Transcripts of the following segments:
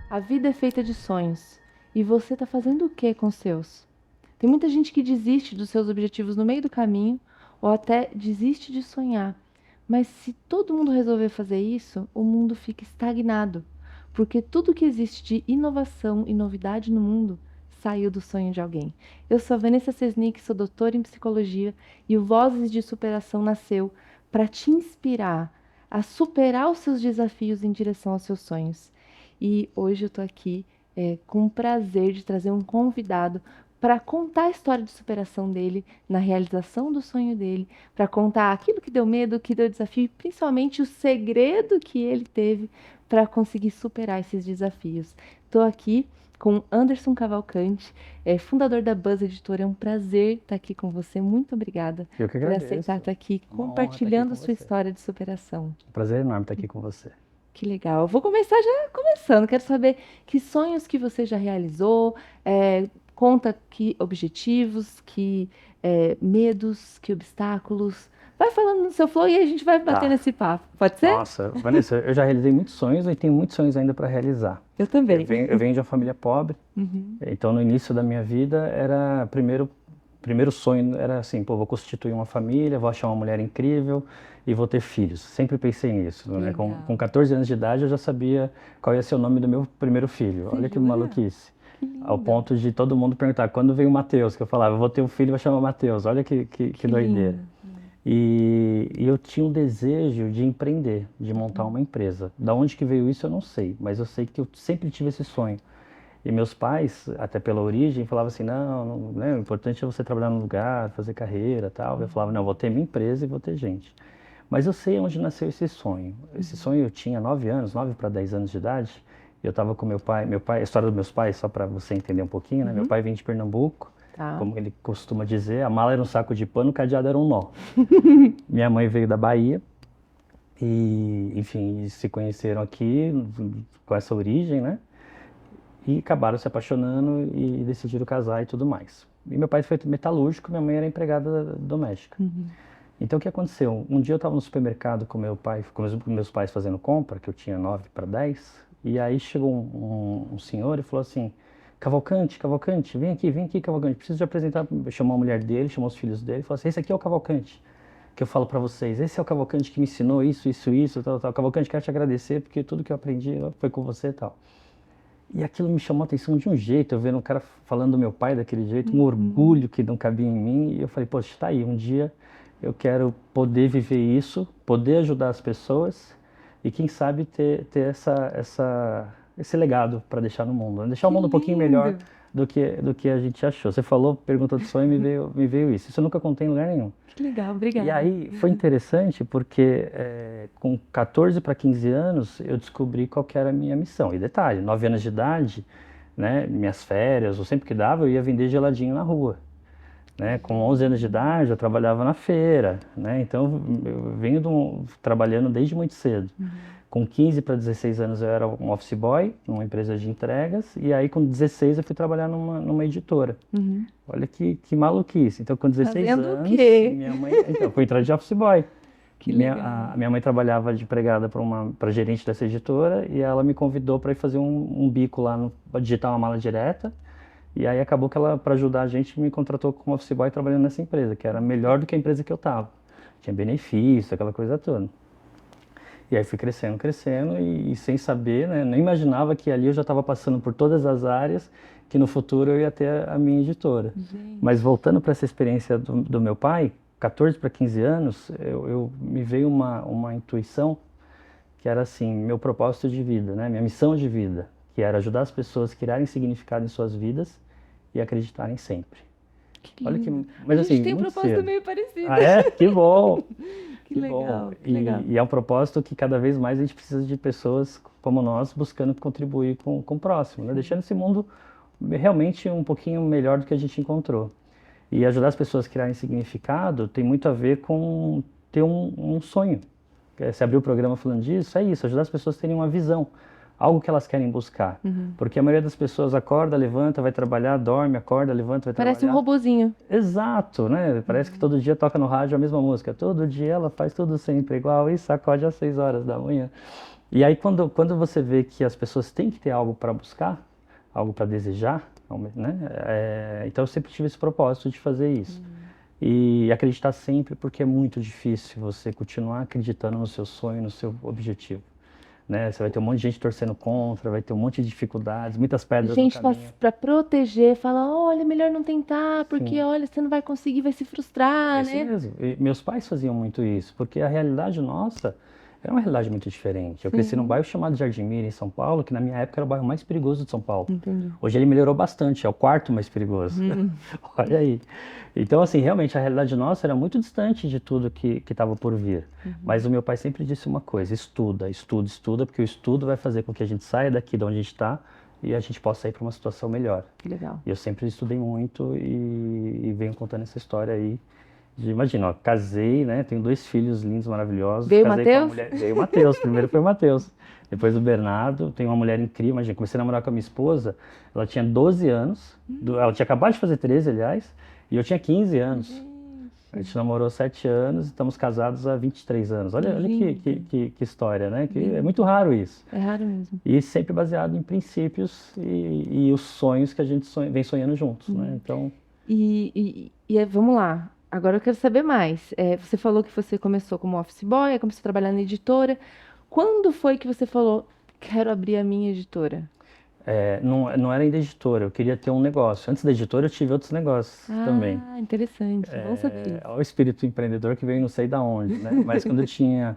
A vida é feita de sonhos. E você está fazendo o que com os seus? Tem muita gente que desiste dos seus objetivos no meio do caminho ou até desiste de sonhar. Mas se todo mundo resolver fazer isso, o mundo fica estagnado. Porque tudo que existe de inovação e novidade no mundo saiu do sonho de alguém. Eu sou a Vanessa Sesnick, sou doutora em psicologia e o Vozes de Superação nasceu para te inspirar a superar os seus desafios em direção aos seus sonhos. E hoje eu estou aqui com o prazer de trazer um convidado para contar a história de superação dele, na realização do sonho dele, para contar aquilo que deu medo, que deu desafio e principalmente o segredo que ele teve para conseguir superar esses desafios. Estou aqui com Anderson Cavalcante, fundador da Buzz Editora. É um prazer estar aqui com você. Muito obrigada Eu que por agradeço. aceitar estar aqui Uma honra compartilhando estar aqui a com sua você. história de superação. Um prazer enorme estar aqui com você. Que legal. Eu vou começar já começando. Quero saber que sonhos que você já realizou, conta que objetivos, que medos, que obstáculos. Vai falando no seu flow e a gente vai batendo esse papo. Pode ser? Nossa, Vanessa, eu já realizei muitos sonhos e tenho muitos sonhos ainda para realizar. Eu também. Eu venho de uma família pobre, então no início da minha vida era primeiro sonho era assim, pô, vou constituir uma família, vou achar uma mulher incrível e vou ter filhos. Sempre pensei nisso, né? Com 14 anos de idade eu já sabia qual ia ser o nome do meu primeiro filho. Olha que maluquice. Ao ponto de todo mundo perguntar, quando veio o Mateus, que eu falava, eu vou ter um filho, vai chamar Mateus. Olha que doideira. Lindo. E eu tinha um desejo de empreender, de montar uma empresa. Da onde que veio isso eu não sei, mas eu sei que eu sempre tive esse sonho. E meus pais, até pela origem, falavam assim, não, né, o importante é você trabalhar no lugar, fazer carreira, tal. Eu falava, não, vou ter minha empresa e vou ter gente. Mas eu sei onde nasceu esse sonho. Esse sonho eu tinha 9 anos, 9 para 10 anos de idade. Eu estava com meu pai, a história dos meus pais, só para você entender um pouquinho, né? Meu pai vem de Pernambuco, como ele costuma dizer, a mala era um saco de pano, o cadeado era um nó. Minha mãe veio da Bahia e, enfim, se conheceram aqui com essa origem, né? E acabaram se apaixonando e decidiram casar e tudo mais. E meu pai foi metalúrgico, minha mãe era empregada doméstica. Então o que aconteceu? Um dia eu estava no supermercado com meu pai, com meus pais fazendo compra, que eu tinha 9 para 10, e aí chegou um senhor e falou assim, Cavalcante, vem aqui, Cavalcante, preciso te apresentar. Chamou a mulher dele, chamou os filhos dele, falou assim, esse aqui é o Cavalcante, que eu falo para vocês, esse é o Cavalcante que me ensinou isso, tal. Cavalcante, quero te agradecer, porque tudo que eu aprendi foi com você e tal. E aquilo me chamou a atenção de um jeito, eu vendo um cara falando do meu pai daquele jeito, um orgulho que não cabia em mim, e eu falei, poxa, tá aí, um dia eu quero poder viver isso, poder ajudar as pessoas e quem sabe ter esse legado para deixar no mundo, né? Deixar o mundo um pouquinho melhor do que a gente achou. Você falou, perguntou do sonho e me veio isso. Isso eu nunca contei em lugar nenhum. Que legal, obrigada. E aí foi interessante porque com 14 para 15 anos eu descobri qual que era a minha missão. E detalhe, 9 anos de idade, né, minhas férias, ou sempre que dava, eu ia vender geladinho na rua. Né? Com 11 anos de idade eu trabalhava na feira, né? Então eu venho trabalhando desde muito cedo. Com 15 para 16 anos eu era um office boy numa empresa de entregas e aí com 16 eu fui trabalhar numa editora. Olha que maluquice. Então com 16 Fazendo anos, o quê? minha mãe, então fui entrar de office boy. Que Minha mãe trabalhava de empregada para gerente dessa editora e ela me convidou para ir fazer um bico lá, para digitar uma mala direta. E aí acabou que ela, para ajudar a gente, me contratou como office boy trabalhando nessa empresa, que era melhor do que a empresa que eu estava. Tinha benefício, aquela coisa toda. E aí fui crescendo e sem saber, né, nem imaginava que ali eu já estava passando por todas as áreas, que no futuro eu ia ter a minha editora. Mas voltando para essa experiência do meu pai, 14 para 15 anos, me veio uma intuição que era assim, meu propósito de vida, né, minha missão de vida, que era ajudar as pessoas a criarem significado em suas vidas e acreditarem sempre. Olha que, mas a gente assim, tem um propósito cedo. Meio parecido. Ah, é? Que bom! Que legal, que legal. E é um propósito que cada vez mais a gente precisa de pessoas como nós buscando contribuir com o próximo, né? Deixando esse mundo realmente um pouquinho melhor do que a gente encontrou. E ajudar as pessoas a criarem significado tem muito a ver com ter um sonho. Você abriu o programa falando disso, é isso, ajudar as pessoas a terem uma visão. Algo que elas querem buscar. Porque a maioria das pessoas acorda, levanta, vai trabalhar, dorme, acorda, levanta, vai trabalhar. Parece um robozinho. Exato, né? Parece que todo dia toca no rádio a mesma música. Todo dia ela faz tudo sempre igual e sacode às 6 horas da manhã. E aí quando você vê que as pessoas têm que ter algo para buscar, algo para desejar, né? Então eu sempre tive esse propósito de fazer isso. E acreditar sempre, porque é muito difícil você continuar acreditando no seu sonho, no seu objetivo, né? Você vai ter um monte de gente torcendo contra, vai ter um monte de dificuldades, muitas pedras no Gente caminho. para proteger, fala, olha, melhor não tentar, porque Sim, olha, você não vai conseguir, vai se é frustrar, isso né? mesmo. E meus pais faziam muito isso, porque a realidade nossa era uma realidade muito diferente. Eu cresci num Sim, bairro chamado Jardim Mira, em São Paulo, que na minha época era o bairro mais perigoso de São Paulo. entendi. Hoje ele melhorou bastante, é o quarto mais perigoso. Hum, Olha aí. Então, assim, realmente a realidade nossa era muito distante de tudo que estava por vir. Mas o meu pai sempre disse uma coisa: estuda, estuda, estuda, porque o estudo vai fazer com que a gente saia daqui de onde a gente está e a gente possa ir para uma situação melhor. que legal. E eu sempre estudei muito e venho contando essa história aí. Imagina, ó, casei, né? Tenho 2 filhos lindos, maravilhosos. Veio o Casei com uma Matheus? mulher. Veio o Matheus, primeiro foi o Matheus. Depois o Bernardo. Tenho uma mulher incrível. Imagina, comecei a namorar com a minha esposa. Ela tinha 12 anos. Ela tinha acabado de fazer 13, aliás. E eu tinha 15 anos. A gente namorou 7 anos e estamos casados há 23 anos. Olha Lindo. que história, né? Que é muito raro isso. É raro mesmo. E sempre baseado em princípios e os sonhos que a gente vem sonhando juntos, né? Então, Vamos lá. Agora eu quero saber mais. Você falou que você começou como office boy, aí começou a trabalhar na editora. Quando foi que você falou, quero abrir a minha editora? não era ainda editora, eu queria ter um negócio. Antes da editora, eu tive outros negócios também. Ah, interessante. Bom saber isso. Olha o espírito empreendedor que veio não sei da onde, né? Mas quando eu tinha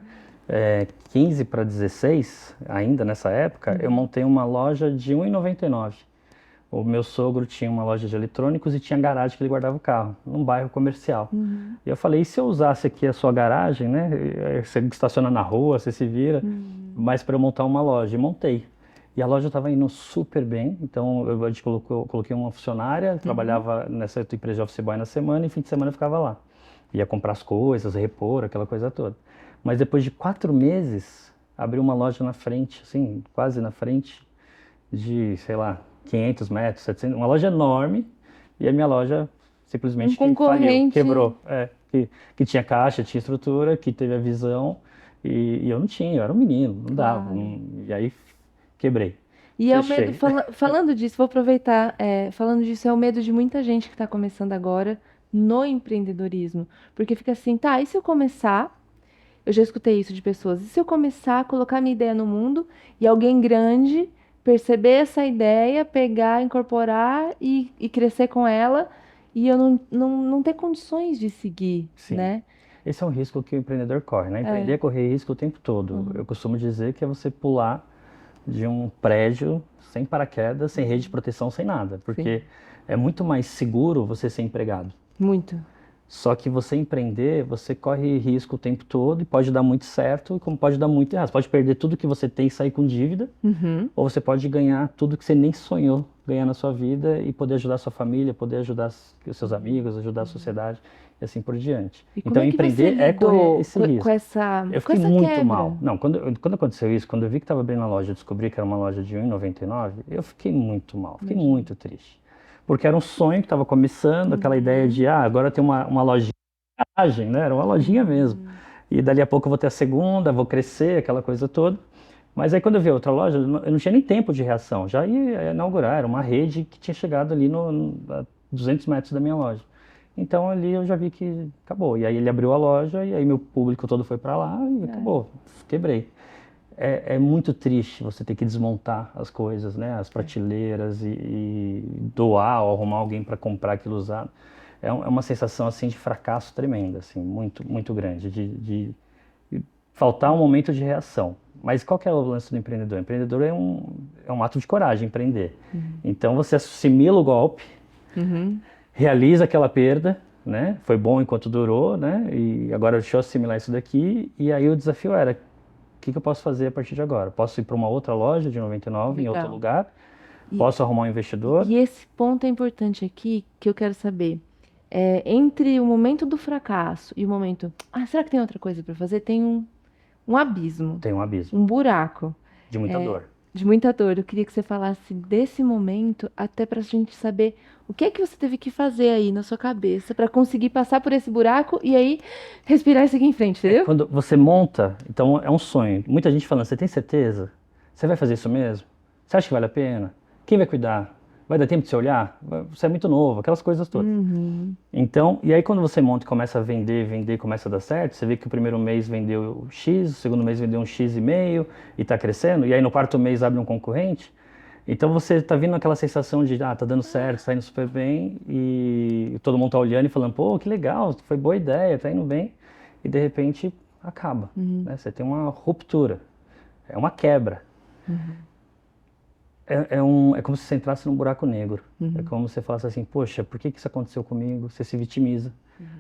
15 para 16, ainda nessa época, eu montei uma loja de R$ 1,99. O meu sogro tinha uma loja de eletrônicos e tinha garagem que ele guardava o carro, num bairro comercial. E eu falei, e se eu usasse aqui a sua garagem, né? Você estaciona na rua, você se vira, mas para eu montar uma loja. E montei. E a loja estava indo super bem, então a gente coloquei uma funcionária, trabalhava nessa empresa de office boy na semana e fim de semana eu ficava lá. Ia comprar as coisas, repor, aquela coisa toda. Mas depois de 4 meses, abri uma loja na frente, assim, quase na frente, de, sei lá, 500 metros, 700, uma loja enorme, e a minha loja Um simplesmente que faliu, concorrente. quebrou. Que tinha caixa, tinha estrutura, que teve a visão, e eu não tinha, eu era um menino, não dava. Claro. E aí quebrei, E é o medo, fechei. falando disso, vou aproveitar, falando disso, é o medo de muita gente que está começando agora no empreendedorismo. Porque fica assim, tá, e se eu começar? Eu já escutei isso de pessoas. E se eu começar a colocar minha ideia no mundo e alguém grande perceber essa ideia, pegar, incorporar e crescer com ela e eu não ter condições de seguir, Sim. né? Esse é um risco que o empreendedor corre, né? Empreender É. é correr risco o tempo todo. Uhum. Eu costumo dizer que é você pular de um prédio sem paraquedas, sem rede de proteção, sem nada, Sim. porque é muito mais seguro você ser empregado. Muito. Só que você empreender, você corre risco o tempo todo e pode dar muito certo, como pode dar muito errado. Você pode perder tudo que você tem e sair com dívida, Uhum. ou você pode ganhar tudo que você nem sonhou ganhar na sua vida e poder ajudar a sua família, poder ajudar os seus amigos, ajudar a sociedade e assim por diante. E como Então, é que você empreender é correr lidou esse com risco. essa, Eu com fiquei essa muito quebra? mal. Não, quando aconteceu isso, quando eu vi que estava abrindo a loja, eu descobri que era uma loja de R$ 1,99, eu fiquei muito mal, fiquei Imagina. muito triste. Porque era um sonho que estava começando, aquela ideia de, agora tem uma lojinha, né? Era uma lojinha mesmo. E dali a pouco eu vou ter a segunda, vou crescer, aquela coisa toda. Mas aí quando eu vi a outra loja, eu não tinha nem tempo de reação. Já ia inaugurar, era uma rede que tinha chegado ali a 200 metros da minha loja. Então ali eu já vi que acabou. E aí ele abriu a loja e aí meu público todo foi para lá e acabou. Quebrei. É muito triste você ter que desmontar as coisas, né? As prateleiras e doar ou arrumar alguém para comprar aquilo usado. É uma sensação assim de fracasso tremenda, assim, muito, muito grande, de faltar um momento de reação. Mas qual que é o lance do empreendedor? O empreendedor é um ato de coragem, empreender. Então você assimila o golpe, Uhum. realiza aquela perda, né? Foi bom enquanto durou, né? E agora deixa eu assimilar isso daqui. E aí o desafio era, o que eu posso fazer a partir de agora? Posso ir para uma outra loja de 99 em outro Legal. lugar? E, Posso arrumar um investidor? e esse ponto é importante aqui que eu quero saber. Entre o momento do fracasso e o momento, será que tem outra coisa para fazer? Tem um abismo, Tem um abismo um buraco. de muita dor. de muita dor. Eu queria que você falasse desse momento, até pra gente saber o que é que você teve que fazer aí na sua cabeça pra conseguir passar por esse buraco e aí respirar e seguir em frente, entendeu? Quando você monta, então é um sonho. Muita gente falando, você tem certeza? Você vai fazer isso mesmo? Você acha que vale a pena? Quem vai cuidar? Vai dar tempo de você olhar? Você é muito novo, aquelas coisas todas. Uhum. Então, e aí quando você monta e começa a vender, começa a dar certo, você vê que o primeiro mês vendeu X, o segundo mês vendeu um X e meio e está crescendo, e aí no quarto mês abre um concorrente. Então você tá vindo aquela sensação de, tá dando certo, tá indo super bem, e todo mundo tá olhando e falando, pô, que legal, foi boa ideia, tá indo bem, e de repente acaba, né? Você tem uma ruptura, é uma quebra. É como se você entrasse num buraco negro. É como se você falasse assim, poxa, por que que isso aconteceu comigo? Você se vitimiza.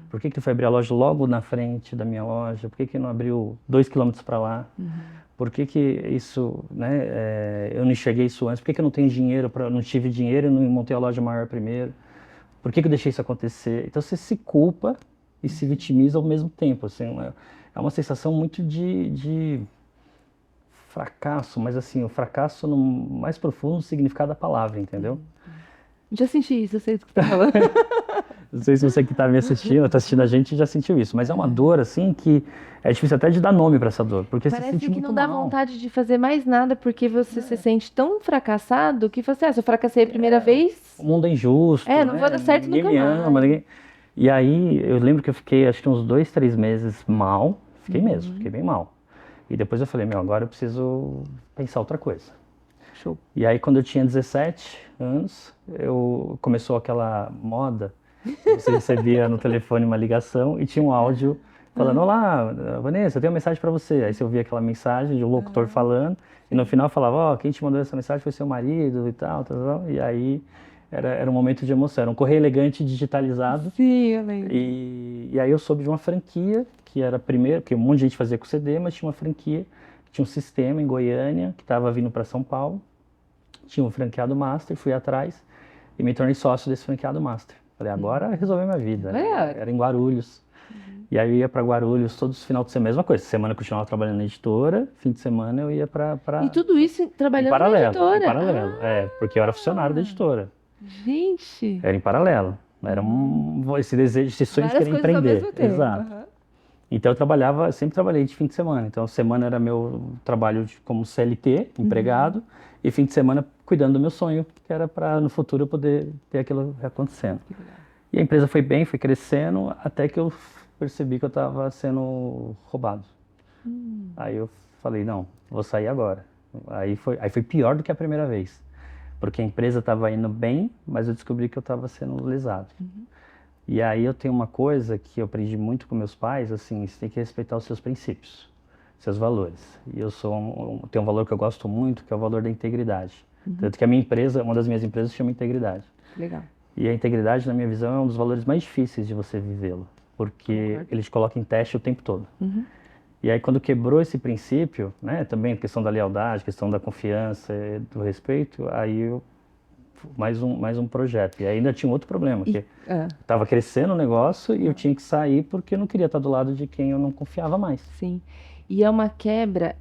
Por que que tu foi abrir a loja logo na frente da minha loja? Por que que não abriu 2 quilômetros para lá? Por que que isso, né, eu não enxerguei isso antes? Por que que eu não tenho dinheiro, não tive dinheiro e não montei a loja maior primeiro? Por que que eu deixei isso acontecer? Então você se culpa e se vitimiza ao mesmo tempo. Assim, é uma sensação muito de fracasso, mas assim, o fracasso no mais profundo significado da palavra, entendeu? Já senti isso, eu sei do que você tá falando. Não sei se você que está me assistindo, está assistindo a gente, já sentiu isso, mas é uma dor assim que é difícil até de dar nome para essa dor, porque você se Parece sente que muito não dá mal. vontade de fazer mais nada porque você se sente tão fracassado que você, se eu fracassei a primeira vez, O mundo é injusto, não né? vai dar certo Ninguém nunca me mais. ama, ninguém... E aí eu lembro que eu fiquei acho que uns 2, 3 meses mal, fiquei mesmo, fiquei bem mal. E depois eu falei, meu, agora eu preciso pensar outra coisa. Show. E aí quando eu tinha 17 anos, começou aquela moda, você recebia no telefone uma ligação e tinha um áudio falando, olá, Vanessa, eu tenho uma mensagem para você. Aí você ouvia aquela mensagem de um locutor falando e no final falava, ó, quem te mandou essa mensagem foi seu marido e tal, tal, tal. E aí era um momento de emoção, era um correio elegante digitalizado. Sim, eu lembro. E aí eu soube de uma franquia, que era a primeira, porque um monte de gente fazia com CD, mas tinha uma franquia, tinha um sistema em Goiânia, que estava vindo para São Paulo, tinha um franqueado master, fui atrás e me tornei sócio desse franqueado master. Falei, agora resolveu minha vida. Era em Guarulhos. E aí eu ia para Guarulhos todos os finais de semana, mesma coisa, semana eu continuava trabalhando na editora, fim de semana eu ia para E tudo isso trabalhando em paralelo, na editora. em paralelo, porque eu era funcionário da editora. Gente. Era em paralelo. Era esse desejo, esse sonho de Várias querer coisas ao empreender. mesmo tempo. Exato. Então eu sempre trabalhei de fim de semana. Então semana era meu trabalho como CLT, empregado, e fim de semana cuidando do meu sonho, que era para no futuro eu poder ter aquilo acontecendo. E a empresa foi bem, foi crescendo, até que eu percebi que eu estava sendo roubado. Aí eu falei, não, vou sair agora. Aí foi pior do que a primeira vez. Porque a empresa estava indo bem, mas eu descobri que eu estava sendo lesado. E aí eu tenho uma coisa que eu aprendi muito com meus pais, assim, você tem que respeitar os seus princípios, seus valores. E eu tenho um valor que eu gosto muito, que é o valor da integridade. Tanto que a minha empresa, uma das minhas empresas, chama Integridade. Legal. E a integridade, na minha visão, é um dos valores mais difíceis de você vivê-lo, porque ele te coloca em teste o tempo todo. E aí quando quebrou esse princípio, né, também a questão da lealdade, questão da confiança, do respeito, aí eu mais um projeto. E ainda tinha um outro problema, que estava crescendo o negócio e eu tinha que sair porque eu não queria estar do lado de quem eu não confiava mais. Sim. E é uma quebra,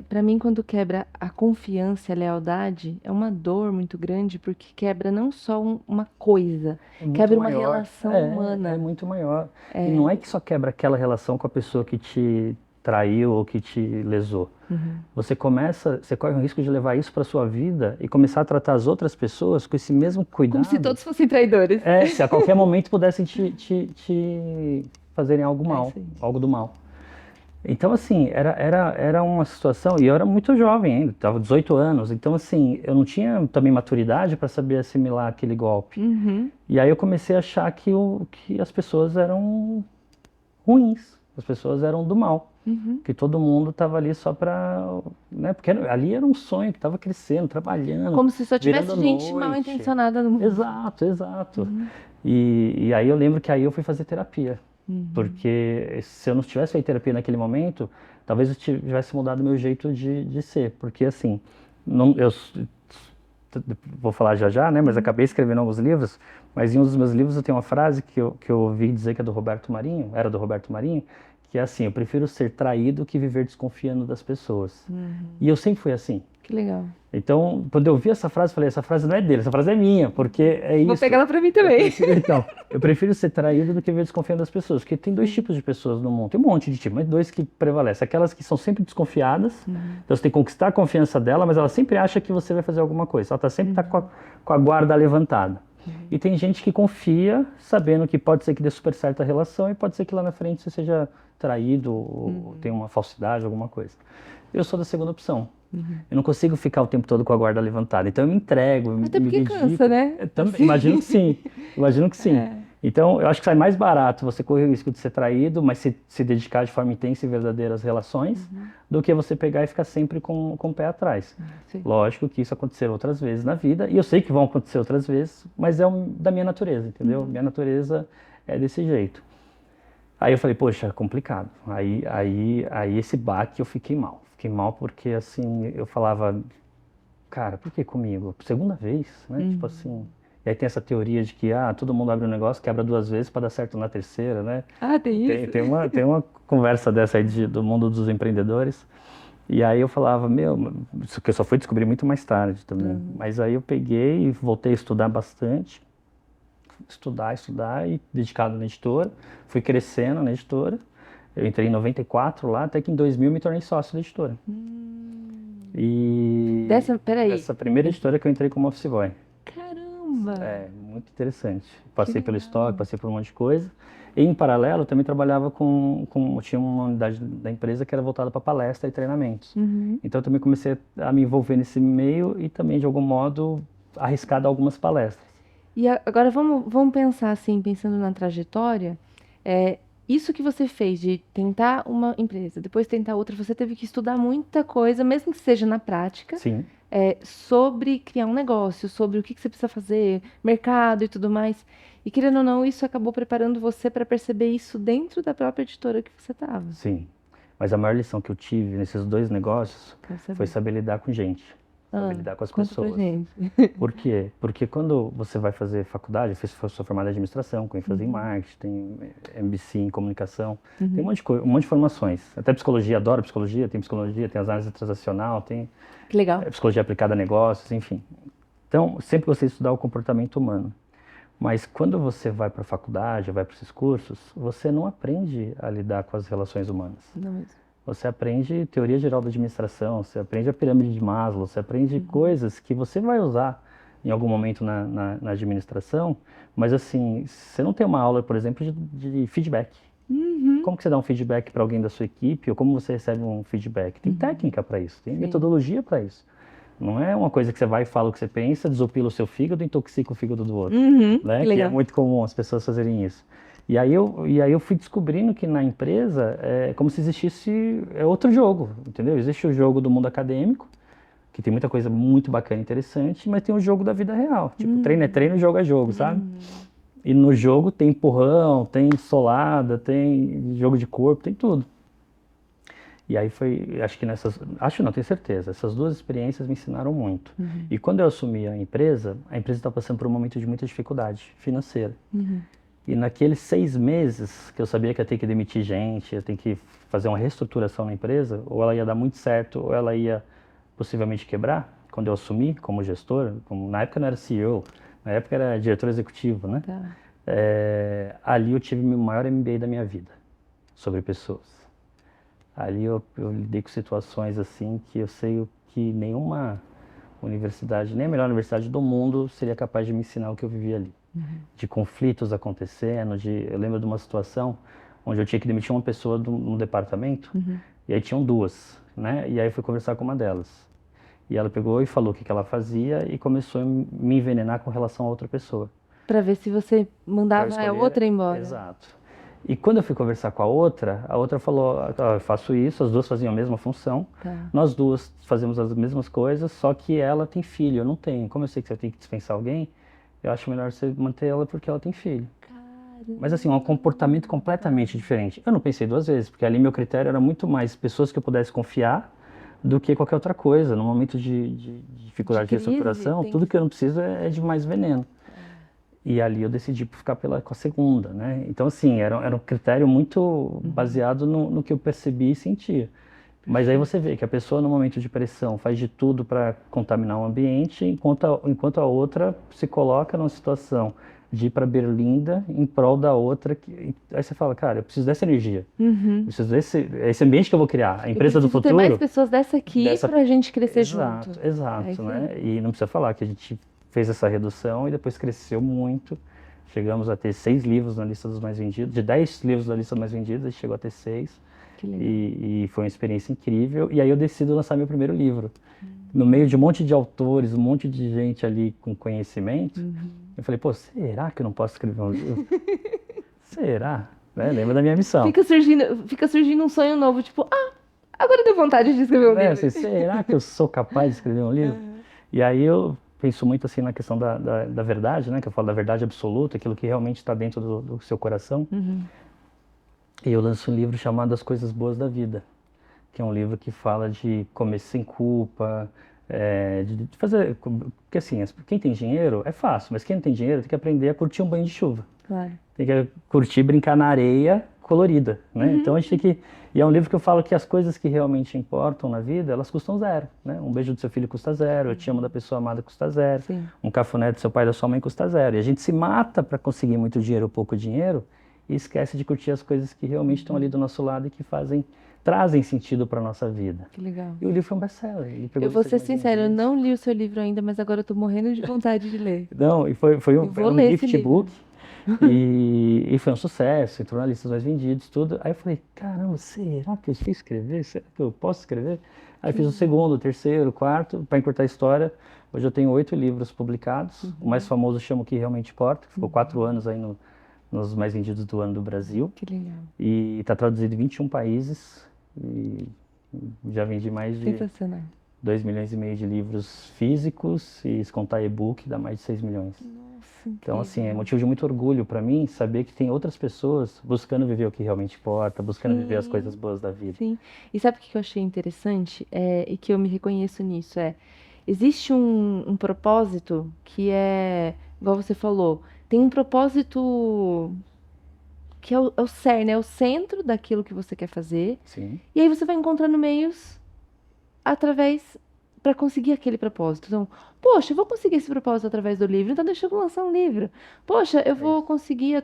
para mim, quando quebra a confiança e a lealdade, é uma dor muito grande, porque quebra não só uma coisa, quebra uma relação humana. É muito maior. E não é que só quebra aquela relação com a pessoa que te traiu ou que te lesou. Você corre o risco de levar isso para sua vida e começar a tratar as outras pessoas com esse mesmo cuidado. Como se todos fossem traidores. Se a qualquer momento pudessem te fazerem algo mal, algo do mal. Então, assim, era uma situação, e eu era muito jovem ainda, estava 18 anos, então, assim, eu não tinha também maturidade para saber assimilar aquele golpe. E aí eu comecei a achar que as pessoas eram ruins, as pessoas eram do mal, que todo mundo estava ali só para, né, porque ali era um sonho que estava crescendo, trabalhando. Como se só tivesse virando gente mal noite. intencionada no mundo. Exato. E aí eu lembro que aí eu fui fazer terapia. Porque se eu não tivesse feito terapia naquele momento, talvez eu tivesse mudado meu jeito de ser. Porque assim, eu vou falar já, né? Mas acabei escrevendo alguns livros, mas em um dos meus livros eu tenho uma frase que eu ouvi dizer que é do Roberto Marinho, era do Roberto Marinho, que é assim, eu prefiro ser traído que viver desconfiando das pessoas. E eu sempre fui assim. Que legal. Então, quando eu vi essa frase, eu falei, essa frase não é dele, essa frase é minha, porque é isso. Vou pegar ela pra mim também. Eu prefiro ser traído do que viver desconfiando das pessoas, porque tem dois tipos de pessoas no mundo, tem um monte de tipos, mas dois que prevalecem. Aquelas que são sempre desconfiadas, então você tem que conquistar a confiança dela, mas ela sempre acha que você vai fazer alguma coisa, ela sempre tá com a guarda levantada. E tem gente que confia, sabendo que pode ser que dê super certa relação e pode ser que lá na frente você seja traído ou tenha uma falsidade, alguma coisa. Eu sou da segunda opção. Eu não consigo ficar o tempo todo com a guarda levantada, então eu me entrego, Até me porque dedico. cansa, né? Imagino que sim, imagino que sim. Então eu acho que sai mais barato você correr o risco de ser traído, mas se dedicar de forma intensa e verdadeira às relações, do que você pegar e ficar sempre com o pé atrás. Sim. Lógico que isso aconteceu outras vezes na vida, e eu sei que vão acontecer outras vezes, mas é da minha natureza, entendeu? Minha natureza é desse jeito. Aí eu falei, poxa, complicado. Aí esse baque eu fiquei mal. Fiquei mal porque, assim, eu falava, cara, por que comigo? Segunda vez, né? Tipo assim. E aí tem essa teoria de que, todo mundo abre um negócio, quebra 2 vezes para dar certo na terceira, né? Tem isso? Tem uma conversa dessa aí do mundo dos empreendedores. E aí eu falava, isso que eu só fui descobrir muito mais tarde também. Mas aí eu peguei e voltei a estudar bastante. Estudar e dedicado na editora. Fui crescendo na editora. Eu entrei em 94 lá, até que em 2000 me tornei sócio da editora. E Peraí. essa primeira editora que eu entrei como office boy. Caramba! É, muito interessante. Passei pelo estoque, passei por um monte de coisa. E em paralelo, eu também trabalhava tinha uma unidade da empresa que era voltada para palestra e treinamentos. Então eu também comecei a me envolver nesse meio e também, de algum modo, arriscar dar algumas palestras. E agora vamos pensar assim, pensando na trajetória, isso que você fez de tentar uma empresa, depois tentar outra, você teve que estudar muita coisa, mesmo que seja na prática, Sim. sobre criar um negócio, sobre o que você precisa fazer, mercado e tudo mais. E querendo ou não, isso acabou preparando você para perceber isso dentro da própria editora que você estava. Sim. Mas a maior lição que eu tive nesses dois negócios foi saber lidar com gente. Saber lidar com as pessoas. Pra gente. Por quê? Porque quando você vai fazer faculdade, eu sou formado em administração, com ênfase em marketing, tem MBC em comunicação, tem um monte de formações. Até psicologia, adoro psicologia, tem as áreas transacional, tem Que legal. Psicologia aplicada a negócios, enfim. Então, sempre gostei de estudar o comportamento humano. Mas quando você vai para a faculdade, vai para esses cursos, você não aprende a lidar com as relações humanas. Não mesmo. Você aprende teoria geral da administração, você aprende a pirâmide de Maslow, você aprende coisas que você vai usar em algum momento na administração, mas assim, você não tem uma aula, por exemplo, de feedback. Como que você dá um feedback para alguém da sua equipe, ou como você recebe um feedback? Tem técnica para isso, tem metodologia para isso. Não é uma coisa que você vai e fala o que você pensa, desopila o seu fígado e intoxica o fígado do outro. Né? Que é muito comum as pessoas fazerem isso. E aí eu fui descobrindo que na empresa é como se existisse outro jogo, entendeu? Existe o jogo do mundo acadêmico, que tem muita coisa muito bacana e interessante, mas tem o jogo da vida real. Tipo, treino é treino, jogo é jogo, sabe? E no jogo tem empurrão, tem solada, tem jogo de corpo, tem tudo. E aí tenho certeza, essas duas experiências me ensinaram muito. E quando eu assumi a empresa estava passando por um momento de muita dificuldade financeira. E naqueles 6 meses que eu sabia que ia ter que demitir gente, ia ter que fazer uma reestruturação na empresa, ou ela ia dar muito certo, ou ela ia possivelmente quebrar, quando eu assumi como gestor, na época não era CEO, na época era diretor executivo, né? Tá. Ali eu tive o maior MBA da minha vida, sobre pessoas. Ali eu lidei com situações assim que eu sei que nenhuma universidade, nem a melhor universidade do mundo seria capaz de me ensinar o que eu vivi ali. De conflitos acontecendo, eu lembro de uma situação onde eu tinha que demitir uma pessoa num departamento, e aí tinham 2, né? E aí eu fui conversar com uma delas. E ela pegou e falou o que ela fazia e começou a me envenenar com relação a outra pessoa. Pra ver se você mandava a outra embora. Exato. E quando eu fui conversar com a outra falou, eu faço isso, as duas faziam a mesma função, nós duas fazemos as mesmas coisas, só que ela tem filho, eu não tenho. Como eu sei que você tem que dispensar alguém, eu acho melhor você manter ela porque ela tem filho. Caramba. Mas assim, um comportamento completamente diferente. Eu não pensei 2 vezes, porque ali meu critério era muito mais pessoas que eu pudesse confiar do que qualquer outra coisa. No momento de dificuldade de reestruturação, tudo que eu não preciso é de mais veneno. E ali eu decidi por ficar com a segunda, né? Então, assim, era um critério muito baseado no que eu percebi e sentia. Mas aí você vê que a pessoa, no momento de pressão, faz de tudo para contaminar o ambiente, enquanto a outra se coloca numa situação de ir para Berlinda em prol da outra. Aí você fala, cara, eu preciso dessa energia. Eu preciso esse ambiente que eu vou criar. A empresa do Eu preciso ter mais futuro. pessoas dessa aqui pra gente crescer Exato, junto. exato, É isso né? aí. E não precisa falar que a gente fez essa redução e depois cresceu muito. Chegamos a ter 6 livros na lista dos mais vendidos. De 10 livros da lista mais vendidos, a gente chegou a ter 6. Que legal. E foi uma experiência incrível. E aí eu decido lançar meu primeiro livro. No meio de um monte de autores, um monte de gente ali com conhecimento, eu falei, pô, será que eu não posso escrever um livro? Será? Né? Lembra da minha missão. Fica surgindo um sonho novo, tipo, agora deu vontade de escrever um livro. Assim, será que eu sou capaz de escrever um livro? E aí eu penso muito assim na questão da verdade, né? Que eu falo da verdade absoluta, aquilo que realmente está dentro do seu coração. E eu lanço um livro chamado As Coisas Boas da Vida, que é um livro que fala de comer sem culpa, de fazer... Porque assim, quem tem dinheiro é fácil, mas quem não tem dinheiro tem que aprender a curtir um banho de chuva. Claro. Tem que curtir brincar na areia colorida, né? Então a gente tem que... E é um livro que eu falo que as coisas que realmente importam na vida, elas custam zero, né? Um beijo do seu filho custa zero, eu te amo da pessoa amada custa zero, Sim. um cafuné do seu pai e da sua mãe custa zero. E a gente se mata para conseguir muito dinheiro ou pouco dinheiro e esquece de curtir as coisas que realmente estão ali do nosso lado e que trazem sentido para nossa vida. Que legal. E o livro foi um best-seller. Eu vou ser sincera, eu não li o seu livro ainda, mas agora eu tô morrendo de vontade de ler. Não, e foi um gift book. E foi um sucesso, entrou na lista dos mais vendidos, tudo. Aí eu falei, caramba, será que eu sei escrever? Será que eu posso escrever? Aí fiz o segundo, o terceiro, o quarto, para encurtar a história. Hoje eu tenho 8 livros publicados. O mais famoso chama O Que Realmente Importa, que ficou 4 anos aí nos mais vendidos do ano do Brasil. Que legal. E está traduzido em 21 países. E já vendi mais de Sensacional. 2,5 milhões de livros físicos, e se contar e-book dá mais de 6 milhões. Nossa, Então, assim, é motivo de muito orgulho para mim saber que tem outras pessoas buscando viver o que realmente importa, buscando viver as coisas boas da vida. Sim. E sabe o que eu achei interessante? E que eu me reconheço nisso? Existe um propósito que igual você falou, tem um propósito que é o cerne, é o centro daquilo que você quer fazer. Sim. E aí você vai encontrando meios para conseguir aquele propósito. Então, poxa, eu vou conseguir esse propósito através do livro, então deixa eu lançar um livro. Poxa, eu vou conseguir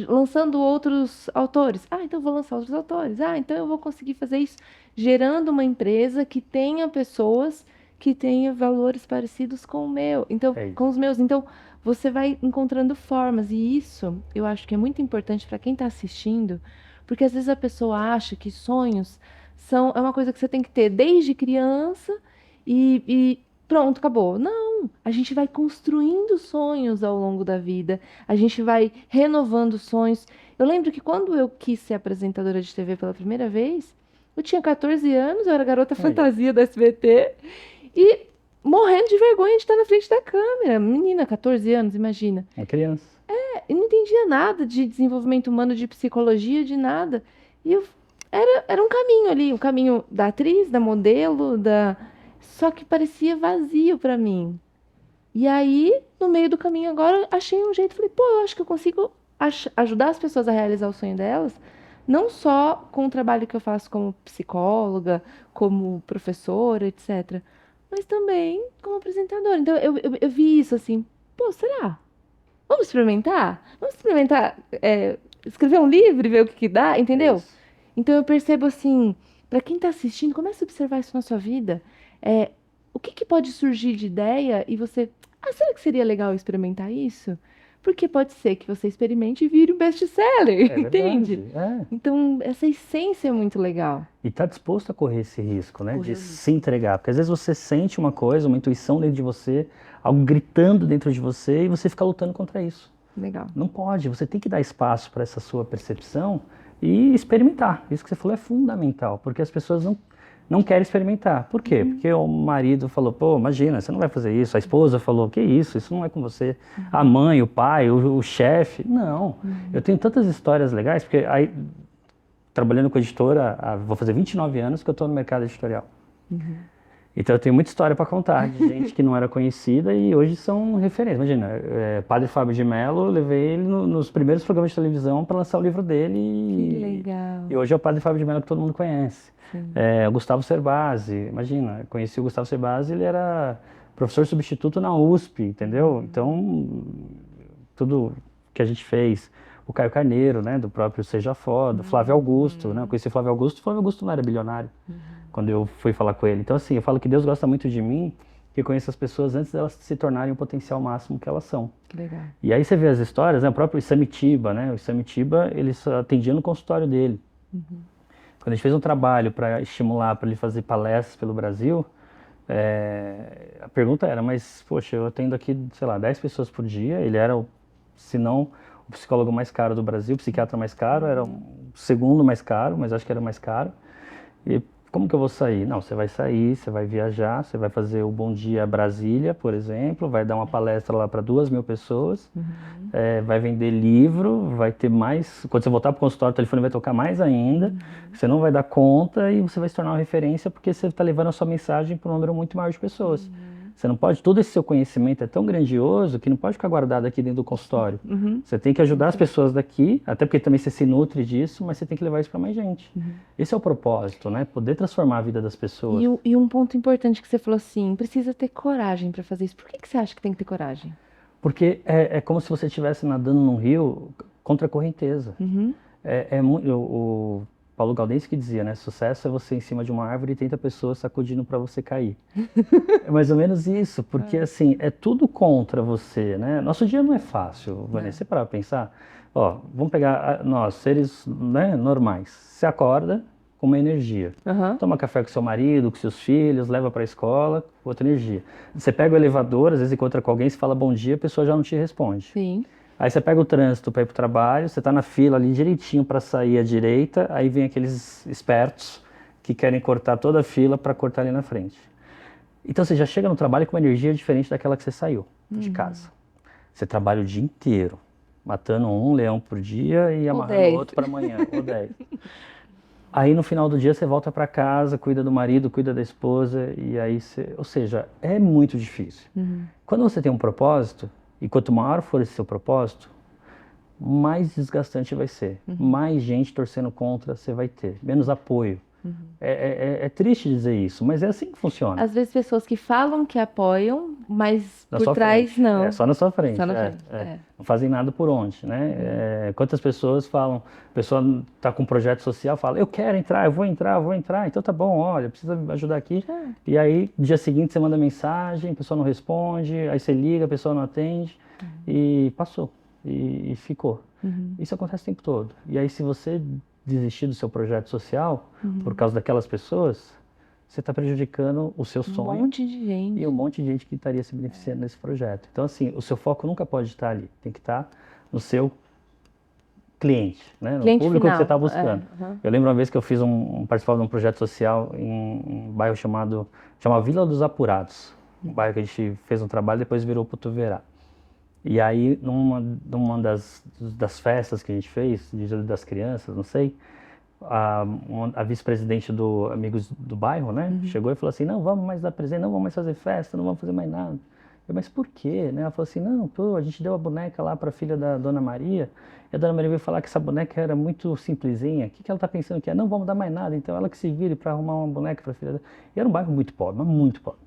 lançando outros autores. Então eu vou lançar outros autores. Então eu vou conseguir fazer isso gerando uma empresa que tenha pessoas que tenha valores parecidos com o meu, então, com os meus. Então, você vai encontrando formas, e isso eu acho que é muito importante para quem está assistindo, porque às vezes a pessoa acha que sonhos é uma coisa que você tem que ter desde criança e pronto, acabou. Não, a gente vai construindo sonhos ao longo da vida, a gente vai renovando sonhos. Eu lembro que quando eu quis ser apresentadora de TV pela primeira vez, eu tinha 14 anos, eu era garota fantasia da SBT, e morrendo de vergonha de estar na frente da câmera. Menina, 14 anos, imagina. Uma criança. Eu não entendia nada de desenvolvimento humano, de psicologia, de nada. E era um caminho ali, um caminho da atriz, da modelo, só que parecia vazio para mim. E aí, no meio do caminho agora, achei um jeito, falei, eu acho que eu consigo ajudar as pessoas a realizar o sonho delas, não só com o trabalho que eu faço como psicóloga, como professora, etc., mas também como apresentadora. Então, eu vi isso assim, será? Vamos experimentar? Vamos experimentar escrever um livro e ver o que dá, entendeu? Isso. Então, eu percebo assim, para quem está assistindo, comece a observar isso na sua vida. O que pode surgir de ideia e você... será que seria legal experimentar isso? Porque pode ser que você experimente e vire um best-seller, entende? Então, essa essência é muito legal. E tá disposto a correr esse risco, né? De se entregar. Porque às vezes você sente uma coisa, uma intuição dentro de você, algo gritando dentro de você, e você fica lutando contra isso. Legal. Não pode, você tem que dar espaço para essa sua percepção e experimentar. Isso que você falou é fundamental, porque as pessoas não querem experimentar. Por quê? Porque o marido falou, imagina, você não vai fazer isso. A esposa falou, que isso não é com você. A mãe, o pai, o chefe. Não. Eu tenho tantas histórias legais, porque aí, trabalhando com editora, vou fazer 29 anos que eu estou no mercado editorial. Então eu tenho muita história para contar de gente que não era conhecida e hoje são referências. Imagina, Padre Fábio de Mello, eu levei ele nos primeiros programas de televisão para lançar o livro dele Que legal. e hoje é o Padre Fábio de Mello que todo mundo conhece. Sim. O Gustavo Cerbasi, imagina, conheci o Gustavo Cerbasi, ele era professor substituto na USP, entendeu? Então, tudo que a gente fez. O Caio Carneiro, né, do próprio Seja Foda, Flávio Augusto, né, eu conheci o Flávio Augusto não era bilionário, quando eu fui falar com ele. Então, assim, eu falo que Deus gosta muito de mim, que eu conheço as pessoas antes delas se tornarem o potencial máximo que elas são. Que legal. E aí você vê as histórias, né, o próprio Isamitiba, né, o Isamitiba, ele só atendia no consultório dele. Quando a gente fez um trabalho para estimular, para ele fazer palestras pelo Brasil, a pergunta era, mas, poxa, eu atendo aqui, sei lá, 10 pessoas por dia, ele era, se não o psicólogo mais caro do Brasil, o psiquiatra mais caro, era o segundo mais caro, mas acho que era mais caro. E como que eu vou sair? Não, você vai sair, você vai viajar, você vai fazer o Bom Dia Brasília, por exemplo, vai dar uma palestra lá para 2.000 pessoas, vai vender livro, vai ter mais... Quando você voltar para o consultório, o telefone vai tocar mais ainda, você não vai dar conta e você vai se tornar uma referência porque você está levando a sua mensagem para um número muito maior de pessoas. Você não pode, todo esse seu conhecimento é tão grandioso que não pode ficar guardado aqui dentro do consultório. Você tem que ajudar as pessoas daqui, até porque também você se nutre disso, mas você tem que levar isso para mais gente. Esse é o propósito, né? Poder transformar a vida das pessoas. E um ponto importante que você falou assim, precisa ter coragem para fazer isso. Por que você acha que tem que ter coragem? Porque é como se você estivesse nadando num rio contra a correnteza. O Paulo Gaudenzi que dizia, né? Sucesso é você em cima de uma árvore e 30 pessoas sacudindo para você cair. É mais ou menos isso, porque assim, é tudo contra você, né? Nosso dia não é fácil, Vanessa, você para pensar. Ó, vamos pegar nós, seres, né, normais. Você acorda com uma energia. Toma café com seu marido, com seus filhos, leva para a escola, com outra energia. Você pega o elevador, às vezes encontra com alguém, você fala bom dia, a pessoa já não te responde. Sim. Aí você pega o trânsito para ir para o trabalho, você está na fila ali direitinho para sair à direita, aí vem aqueles espertos que querem cortar toda a fila para cortar ali na frente. Então você já chega no trabalho com uma energia diferente daquela que você saiu de casa. Você trabalha o dia inteiro, matando um leão por dia e amarrando outro para amanhã, ou 10. Aí no final do dia você volta para casa, cuida do marido, cuida da esposa, e aí você... Ou seja, é muito difícil. Quando você tem um propósito, e quanto maior for esse seu propósito, mais desgastante vai ser. Mais gente torcendo contra você vai ter, menos apoio. É triste dizer isso, mas é assim que funciona. Às vezes pessoas que falam que apoiam, mas Na por sua trás frente. não. É só na sua frente. Só na frente, Não fazem nada por onde, né? Quantas pessoas falam, a pessoa está com um projeto social, fala, eu quero entrar, eu vou entrar, então tá bom, olha, precisa me ajudar aqui. E aí, dia seguinte você manda mensagem, a pessoa não responde, aí você liga, a pessoa não atende, e passou, e ficou. Isso acontece o tempo todo. E aí se você desistir do seu projeto social, por causa daquelas pessoas, você está prejudicando o seu sonho. Um monte de gente. E um monte de gente que estaria se beneficiando desse projeto. Então, assim, o seu foco nunca pode estar ali. Tem que estar no seu cliente, né? No Cliente público final. que você está buscando. Eu lembro uma vez que eu fiz participava de um projeto social em um bairro chamado Vila dos Apurados. Um bairro que a gente fez um trabalho e depois virou Putuverá. E aí, numa das festas que a gente fez, de Dia das Crianças, não sei, a vice-presidente do Amigos do Bairro, né, chegou e falou assim, não vamos mais dar presente, não vamos mais fazer festa, não vamos fazer mais nada. Eu, mas por quê? Né? Ela falou assim, não, pô, a gente deu a boneca lá para a filha da Dona Maria, e a Dona Maria veio falar que essa boneca era muito simplesinha, o que ela está pensando que é? Não vamos dar mais nada, então ela que se vire para arrumar uma boneca para a filha dela. E era um bairro muito pobre, mas muito pobre.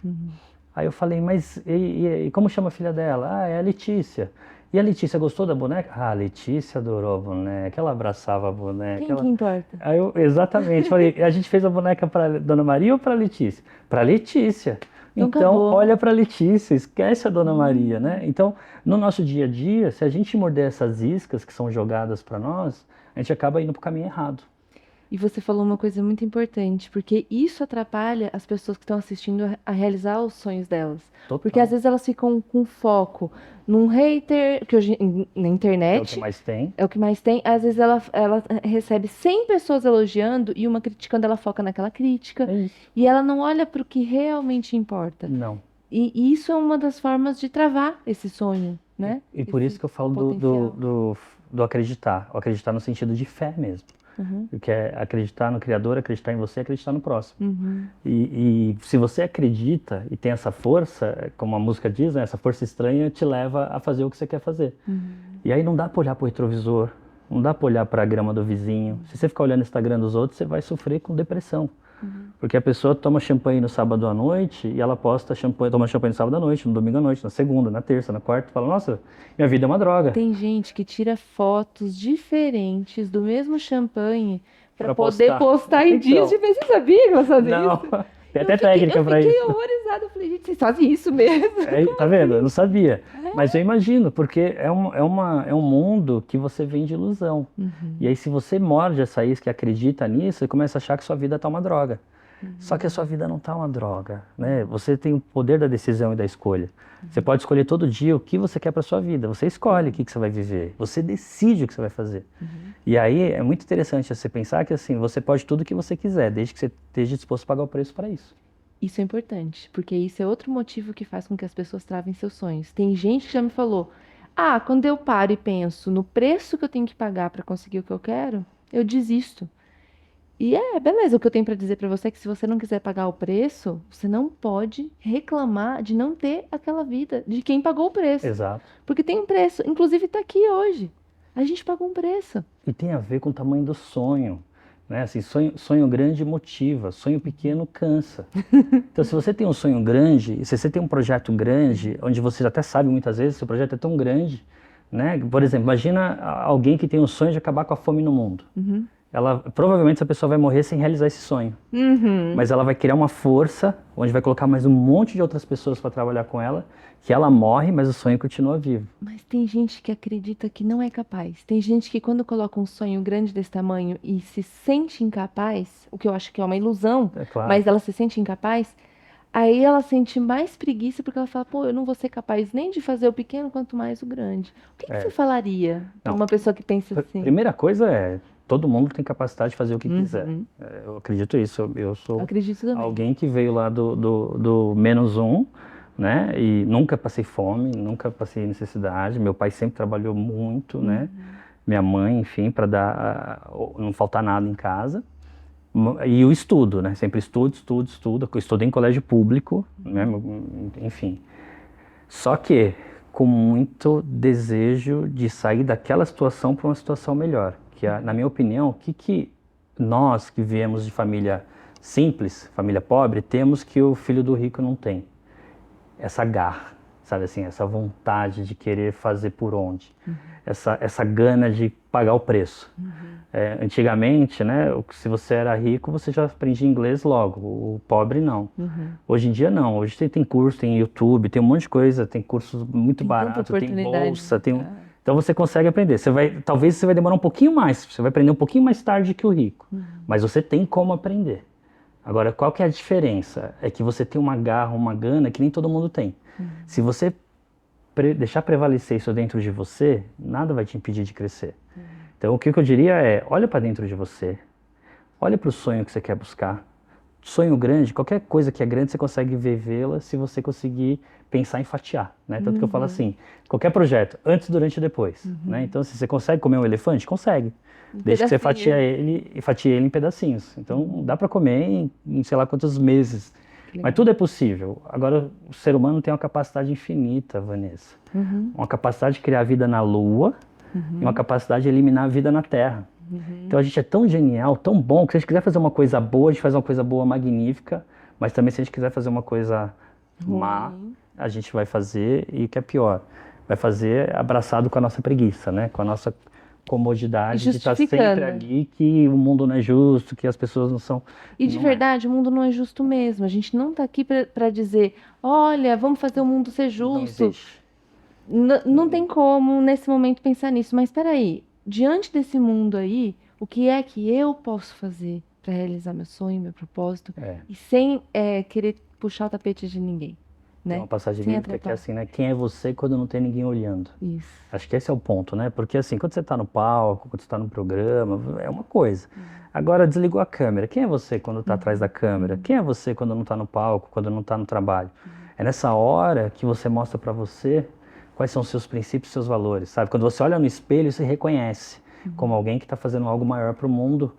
Aí eu falei, mas e como chama a filha dela? Ah, é a Letícia. E a Letícia gostou da boneca? Ah, a Letícia adorou a boneca, ela abraçava a boneca. Quem que importa? Aí eu, exatamente, falei, a gente fez a boneca para Dona Maria ou para Letícia? Para Letícia. Então olha para Letícia, esquece a Dona Maria, né? Então, no nosso dia a dia, se a gente morder essas iscas que são jogadas para nós, a gente acaba indo para o caminho errado. E você falou uma coisa muito importante, porque isso atrapalha as pessoas que estão assistindo a realizar os sonhos delas. Total. Porque às vezes elas ficam com foco num hater, que hoje na internet... É o que mais tem. É o que mais tem. Às vezes ela recebe 100 pessoas elogiando e uma criticando, ela foca naquela crítica. É isso. E ela não olha para o que realmente importa. Não. E isso é uma das formas de travar esse sonho, né? E por isso que eu falo do acreditar. O acreditar no sentido de fé mesmo. Uhum. que é acreditar no Criador, acreditar em você, acreditar no próximo. Uhum. E se você acredita e tem essa força, como a música diz, né, essa força estranha te leva a fazer o que você quer fazer. E aí não dá para olhar para o retrovisor, não dá para olhar para a grama do vizinho. Se você ficar olhando o Instagram dos outros, você vai sofrer com depressão. Porque a pessoa toma champanhe no sábado à noite e ela posta champanhe, toma champanhe no sábado à noite, no domingo à noite, na segunda, na terça, na quarta, e fala, nossa, minha vida é uma droga. Tem gente que tira fotos diferentes do mesmo champanhe para Pra poder postar. postar em dias Então, diferentes. Você sabia que elas fazem não, isso? tem até técnica Eu para fiquei isso. horrorizada. Eu falei, gente, vocês fazem isso mesmo? Tá vendo? Eu não sabia. Mas eu imagino, porque é um mundo que você vem de ilusão. E aí, se você morde essa isca e acredita nisso, você começa a achar que sua vida tá uma droga. Só que a sua vida não tá uma droga, né? Você tem o poder da decisão e da escolha. Você pode escolher todo dia o que você quer para sua vida. Você escolhe o que você vai viver. Você decide o que você vai fazer. E aí é muito interessante você pensar que assim, você pode tudo o que você quiser, desde que você esteja disposto a pagar o preço para isso. Isso é importante, porque isso é outro motivo que faz com que as pessoas travem seus sonhos. Tem gente que já me falou: ah, quando eu paro e penso no preço que eu tenho que pagar para conseguir o que eu quero, eu desisto. E beleza, o que eu tenho para dizer para você é que se você não quiser pagar o preço, você não pode reclamar de não ter aquela vida de quem pagou o preço. Exato. Porque tem um preço, inclusive está aqui hoje. A gente pagou um preço. E tem a ver com o tamanho do sonho. Né? Assim, sonho grande motiva, sonho pequeno cansa. Então, se você tem um sonho grande, e se você tem um projeto grande, onde você até sabe muitas vezes, seu projeto é tão grande, né? Por exemplo, imagina alguém que tem um sonho de acabar com a fome no mundo. Provavelmente essa pessoa vai morrer sem realizar esse sonho. Mas ela vai criar uma força, onde vai colocar mais um monte de outras pessoas para trabalhar com ela, que ela morre, mas o sonho continua vivo. Mas tem gente que acredita que não é capaz. Tem gente que quando coloca um sonho grande desse tamanho e se sente incapaz, o que eu acho que é uma ilusão, É claro. mas ela se sente incapaz, aí ela sente mais preguiça porque ela fala, pô, eu não vou ser capaz nem de fazer o pequeno, quanto mais o grande. O que você falaria para uma pessoa que pensa assim? Primeira coisa é, todo mundo tem capacidade de fazer o que quiser. Eu acredito isso. Eu sou Acredito também. alguém que veio lá do -1, né? E nunca passei fome, nunca passei necessidade. Meu pai sempre trabalhou muito, né? Minha mãe, enfim, para não faltar nada em casa. E o estudo, né? Sempre estudo. Eu estudei em colégio público, né? Enfim. Só que com muito desejo de sair daquela situação para uma situação melhor. Que, na minha opinião, o que nós que viemos de família simples, família pobre, temos que o filho do rico não tem? Essa garra, sabe assim, essa vontade de querer fazer por onde, essa gana de pagar o preço. Antigamente, né, se você era rico, você já aprendia inglês logo, o pobre não. Hoje em dia não, hoje tem curso, tem YouTube, tem um monte de coisa, tem cursos muito baratos, tem bolsa, então você consegue aprender. Talvez você vai demorar um pouquinho mais, você vai aprender um pouquinho mais tarde que o rico, mas você tem como aprender. Agora, qual que é a diferença? É que você tem uma garra, uma gana que nem todo mundo tem. Se você deixar prevalecer isso dentro de você, nada vai te impedir de crescer. Então, o que eu diria é, olha para dentro de você, olha para o sonho que você quer buscar. Sonho grande, qualquer coisa que é grande, você consegue vivê-la se você conseguir pensar em fatiar, né? Tanto que eu falo assim, qualquer projeto, antes, durante e depois, né? Então, se você consegue comer um elefante, consegue. Desde que você fatia ele em pedacinhos. Então, dá para comer em sei lá quantos meses. Mas tudo é possível. Agora, o ser humano tem uma capacidade infinita, Vanessa. Uma capacidade de criar vida na Lua e uma capacidade de eliminar a vida na Terra. Então, a gente é tão genial, tão bom, que se a gente quiser fazer uma coisa boa, a gente faz uma coisa boa, magnífica. Mas também, se a gente quiser fazer uma coisa má, a gente vai fazer, e o que é pior, vai fazer abraçado com a nossa preguiça, né? Com a nossa comodidade de estar sempre ali, que o mundo não é justo, que as pessoas não são... E de verdade, o mundo não é justo mesmo. A gente não está aqui para dizer, olha, vamos fazer o mundo ser justo. Não tem como, nesse momento, pensar nisso. Mas espera aí, diante desse mundo aí, o que é que eu posso fazer para realizar meu sonho, meu propósito, e sem querer puxar o tapete de ninguém? Né? Tem uma passagem bíblica que é assim, né? Quem é você quando não tem ninguém olhando? Isso. Acho que esse é o ponto, né? Porque assim, quando você está no palco, quando você está no programa, é uma coisa. Agora, desligou a câmera. Quem é você quando está atrás da câmera? Quem é você quando não está no palco, quando não está no trabalho? É nessa hora que você mostra para você quais são os seus princípios e seus valores, sabe? Quando você olha no espelho, você reconhece. como alguém que está fazendo algo maior para o mundo.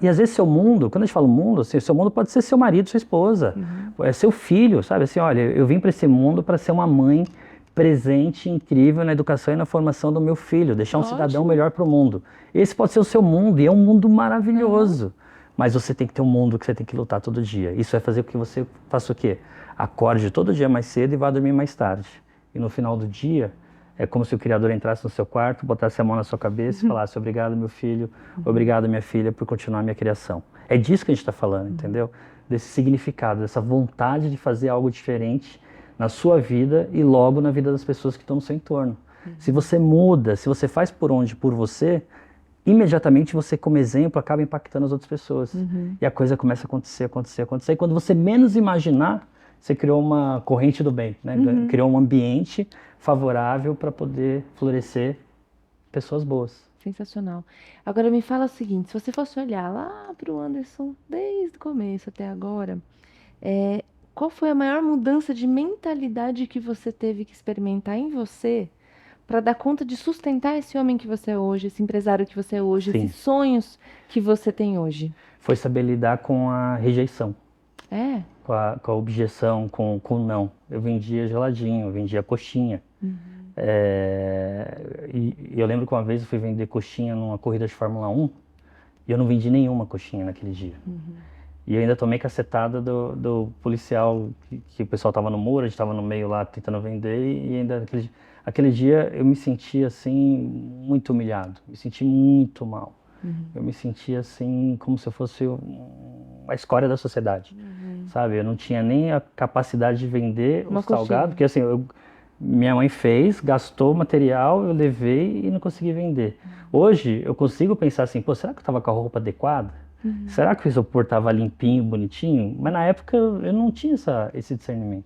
E às vezes seu mundo, quando a gente fala mundo, assim, seu mundo pode ser seu marido, sua esposa, é seu filho, sabe? Assim, olha, eu vim para esse mundo para ser uma mãe presente, incrível na educação e na formação do meu filho, deixar um cidadão melhor para o mundo. Esse pode ser o seu mundo, e é um mundo maravilhoso. Mas você tem que ter um mundo que você tem que lutar todo dia. Isso vai fazer com que você faça o quê? Acorde todo dia mais cedo e vá dormir mais tarde. E no final do dia, é como se o Criador entrasse no seu quarto, botasse a mão na sua cabeça e falasse: obrigado, meu filho, obrigado, minha filha, por continuar a minha criação. É disso que a gente está falando, entendeu? Desse significado, dessa vontade de fazer algo diferente na sua vida e logo na vida das pessoas que estão no seu entorno. Se você muda, se você faz por onde, por você, imediatamente você, como exemplo, acaba impactando as outras pessoas. E a coisa começa a acontecer, acontecer, acontecer. E quando você menos imaginar, você criou uma corrente do bem, né? Criou um ambiente favorável para poder florescer pessoas boas. Sensacional. Agora me fala o seguinte, se você fosse olhar lá para o Anderson desde o começo até agora, qual foi a maior mudança de mentalidade que você teve que experimentar em você para dar conta de sustentar esse homem que você é hoje, esse empresário que você é hoje, Sim. esses sonhos que você tem hoje? Foi saber lidar com a rejeição, É? com a objeção, com o não. Eu vendia geladinho, eu vendia coxinha. E eu lembro que uma vez eu fui vender coxinha numa corrida de Fórmula 1 e eu não vendi nenhuma coxinha naquele dia. E eu ainda tomei cacetada do policial, que o pessoal estava no muro, a gente estava no meio lá tentando vender, e ainda aquele dia eu me senti assim muito humilhado, me senti muito mal. Eu me senti assim como se eu fosse a escória da sociedade, sabe? Eu não tinha nem a capacidade de vender o salgado, porque assim, minha mãe fez, gastou material, eu levei e não consegui vender. Hoje eu consigo pensar assim, pô, será que eu estava com a roupa adequada? Será que o isopor estava limpinho, bonitinho? Mas na época eu não tinha esse discernimento.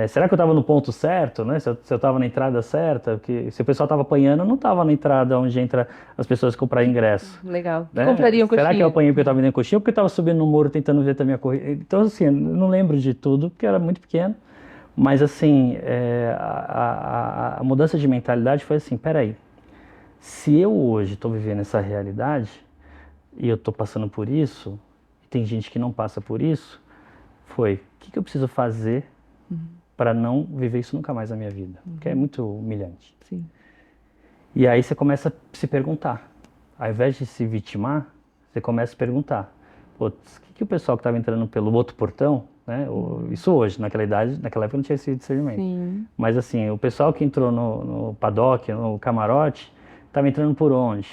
Será que eu estava no ponto certo, né? Se eu estava na entrada certa? Porque se o pessoal estava apanhando, eu não estava na entrada onde entra as pessoas comprar ingresso. Legal. Né? Comprariam coxinha? Será que eu apanhei porque eu estava vendendo coxinha ou porque eu estava subindo no muro tentando ver também a corrida? Então assim, eu não lembro de tudo, porque eu era muito pequeno. Mas assim, a mudança de mentalidade foi assim, peraí, se eu hoje estou vivendo essa realidade e eu estou passando por isso, e tem gente que não passa por isso, o que eu preciso fazer para não viver isso nunca mais na minha vida? Porque é muito humilhante. Sim. E aí você começa a se perguntar, ao invés de se vitimar, você começa a se perguntar, o que o pessoal que estava entrando pelo outro portão, né? Isso hoje, naquela época não tinha esse discernimento. Sim. Mas assim, o pessoal que entrou no paddock, no camarote, estava entrando por onde?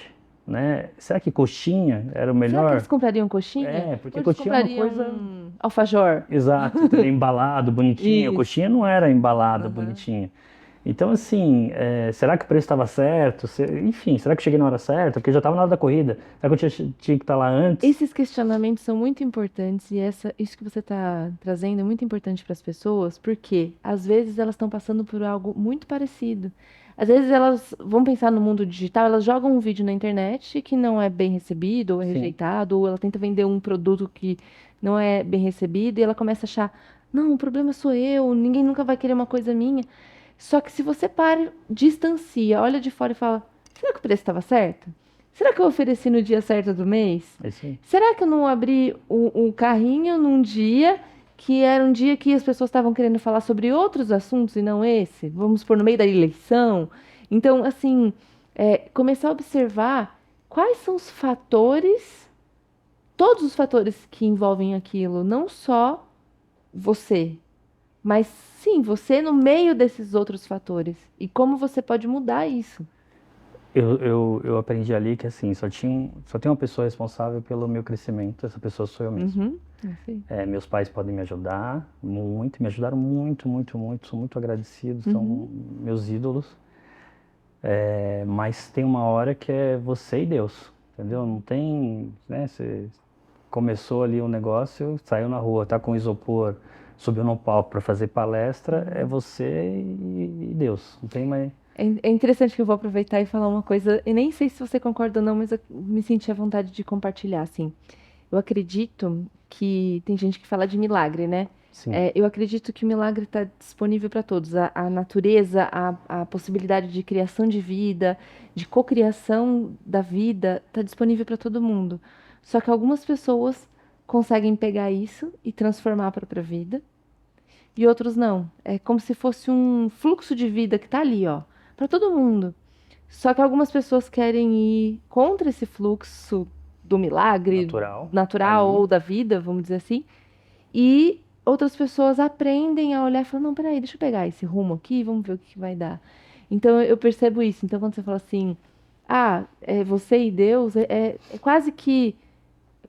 Né? Será que coxinha era o melhor? Será que eles comprariam coxinha? Porque eles coxinha é uma coisa... alfajor. Exato, embalado, bonitinho. A coxinha não era embalada, bonitinha. Então assim, será que o preço estava certo? Enfim, será que eu cheguei na hora certa? Porque já estava na hora da corrida. Será que eu tinha que estar lá antes? Esses questionamentos são muito importantes e isso que você está trazendo é muito importante para as pessoas, porque às vezes elas estão passando por algo muito parecido. Às vezes elas vão pensar no mundo digital, elas jogam um vídeo na internet que não é bem recebido, ou é rejeitado, ou ela tenta vender um produto que não é bem recebido e ela começa a achar, não, o problema sou eu, ninguém nunca vai querer uma coisa minha. Só que se você para, distancia, olha de fora e fala, será que o preço estava certo? Será que eu ofereci no dia certo do mês? Será que eu não abri o carrinho num dia que era um dia que as pessoas estavam querendo falar sobre outros assuntos e não esse? Vamos por no meio da eleição? Então, assim, começar a observar quais são os fatores, todos os fatores que envolvem aquilo, não só você, mas sim, você no meio desses outros fatores. E como você pode mudar isso. Eu aprendi ali que assim, só tem uma pessoa responsável pelo meu crescimento, essa pessoa sou eu mesmo. Meus pais podem me ajudar muito, me ajudaram muito, muito, muito, sou muito agradecido, são meus ídolos. Mas tem uma hora que é você e Deus, entendeu? Não tem, né, você começou ali um negócio, saiu na rua, tá com isopor, subiu no palco para fazer palestra, é você e Deus, não tem mais... É interessante que eu vou aproveitar e falar uma coisa, e nem sei se você concorda ou não, mas eu me senti à vontade de compartilhar, assim. Eu acredito que tem gente que fala de milagre, né? Sim, Eu acredito que o milagre está disponível para todos. A natureza, a possibilidade de criação de vida, de cocriação da vida, está disponível para todo mundo. Só que algumas pessoas conseguem pegar isso e transformar para outra vida, e outros não. É como se fosse um fluxo de vida que está ali, ó, para todo mundo. Só que algumas pessoas querem ir contra esse fluxo do milagre natural. natural Ali. ou da vida, vamos dizer assim, e outras pessoas aprendem a olhar e falar, não, peraí, deixa eu pegar esse rumo aqui, vamos ver o que que vai dar. Então eu percebo isso. Então quando você fala assim, é você e Deus, é quase que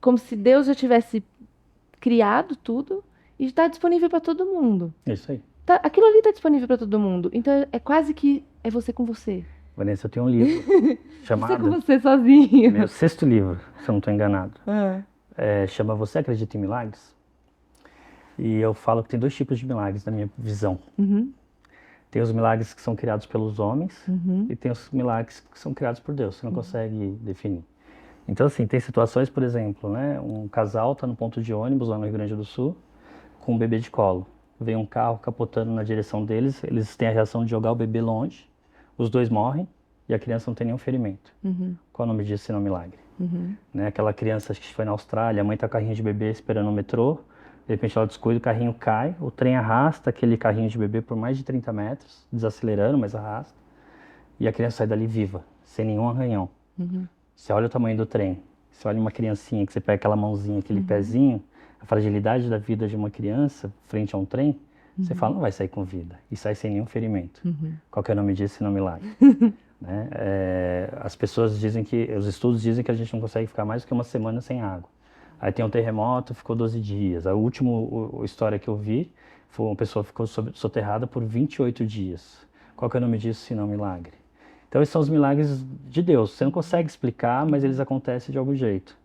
como se Deus já tivesse criado tudo e está disponível para todo mundo. É isso aí. Aquilo ali está disponível para todo mundo. Então é quase que é você com você. Vanessa, eu tenho um livro Você com chamado, você sozinho. meu 6º livro, se eu não estou enganado. Ah. Chama Você Acredita em Milagres? E eu falo que tem 2 tipos de milagres na minha visão. Uhum, Tem os milagres que são criados pelos homens uhum, e tem os milagres que são criados por Deus. Você não consegue definir. Então, assim, tem situações, por exemplo, né? Um casal está no ponto de ônibus lá no Rio Grande do Sul com um bebê de colo. Vem um carro capotando na direção deles, eles têm a reação de jogar o bebê longe, os 2 morrem e a criança não tem nenhum ferimento. uhum, Qual é o nome disso se não milagre? uhum, Né? Aquela criança, acho que foi na Austrália, a mãe tá com o carrinho de bebê esperando o metrô, de repente ela descuida, o carrinho cai, o trem arrasta aquele carrinho de bebê por mais de 30 metros, desacelerando, mas arrasta, e a criança sai dali viva, sem nenhum arranhão. uhum, Você olha o tamanho do trem, você olha uma criancinha, que você pega aquela mãozinha, aquele pezinho, a fragilidade da vida de uma criança frente a um trem, você fala, não vai sair com vida, e sai sem nenhum ferimento. uhum. Qual que é o nome disso se não milagre? Né? As pessoas dizem que, os estudos dizem que a gente não consegue ficar mais do que uma semana sem água. Aí tem um terremoto, ficou 12 dias. A última história que eu vi, foi uma pessoa que ficou soterrada por 28 dias. Qual que é o nome disso se não milagre? Então esses são os milagres de Deus. Você não consegue explicar, mas eles acontecem de algum jeito.